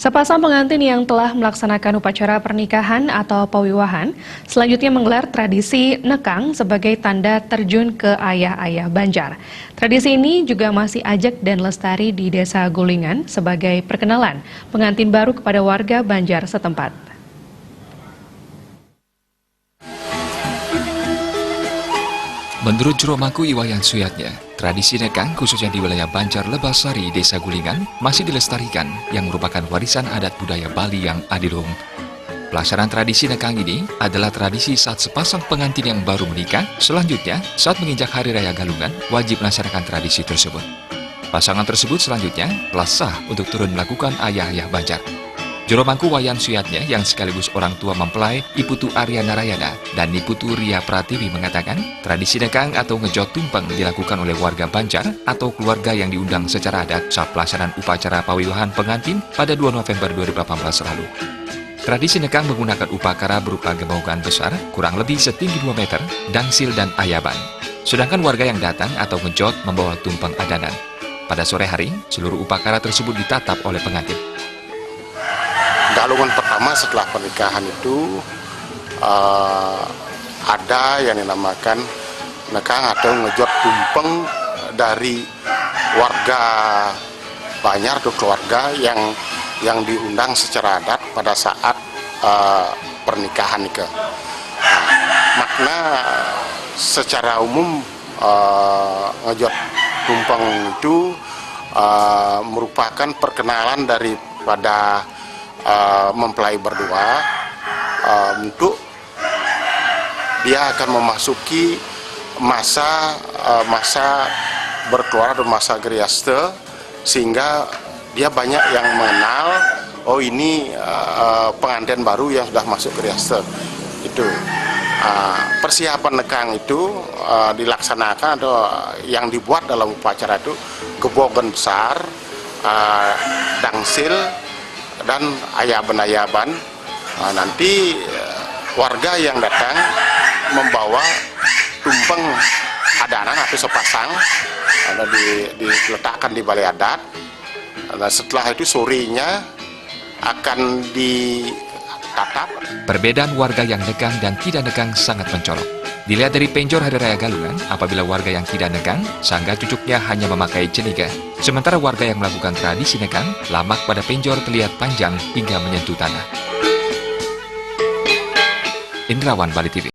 Sepasang pengantin yang telah melaksanakan upacara pernikahan atau pawiwahan selanjutnya menggelar tradisi nekang sebagai tanda terjun ke ayah-ayah Banjar. Tradisi ini juga masih ajak dan lestari di Desa Gulingan sebagai perkenalan pengantin baru kepada warga Banjar setempat. Menurut Juru Mangku Iwayan Suyatnya, tradisi nekang khususnya di wilayah Banjar Lebasari, Desa Gulingan masih dilestarikan yang merupakan warisan adat budaya Bali yang adiluhung. Pelaksanaan tradisi nekang ini adalah tradisi saat sepasang pengantin yang baru menikah, selanjutnya saat menginjak Hari Raya Galungan wajib melaksanakan tradisi tersebut. Pasangan tersebut selanjutnya telah sah untuk turun melakukan ayah-ayah Banjar. Juru Mangku Wayan Suyatnya yang sekaligus orang tua mempelai Iputu Arya Narayana dan Iputu Ria Pratiwi mengatakan tradisi nekang atau ngejot tumpeng dilakukan oleh warga Banjar atau keluarga yang diundang secara adat saat pelaksanaan upacara pawiwahan pengantin pada 2 November 2018 lalu. Tradisi nekang menggunakan upakara berupa gemaugan besar kurang lebih setinggi 2 meter, dangsil dan ayaban. Sedangkan warga yang datang atau ngejot membawa tumpeng adanan. Pada sore hari, seluruh upakara tersebut ditatap oleh pengantin. Galungan pertama setelah pernikahan itu ada yang dinamakan nekang atau ngejot tumpeng dari warga Banjar atau keluarga yang diundang secara adat pada saat pernikahan itu. Makna secara umum ngejot tumpeng itu merupakan perkenalan daripada mempelai berdua untuk dia akan memasuki masa berkeluarga atau masa geriaste, sehingga dia banyak yang mengenal, oh ini pengantin baru yang sudah masuk geriaste. Itu persiapan nekang itu dilaksanakan atau yang dibuat dalam upacara itu gebogan besar, dangsil dan ayaban-ayaban. Nanti warga yang datang membawa tumpeng adanan atau sepasang diletakkan di balai adat. Nah, setelah itu sorenya akan ditatap. Perbedaan warga yang nekang dan tidak nekang sangat mencolok. Dilihat dari penjor Hari Raya Galungan, apabila warga yang tidak nekang, sangga cucuknya hanya memakai ceniga. Sementara warga yang melakukan tradisi nekang, lamak pada penjor terlihat panjang hingga menyentuh tanah. Indrawan, Bali TV.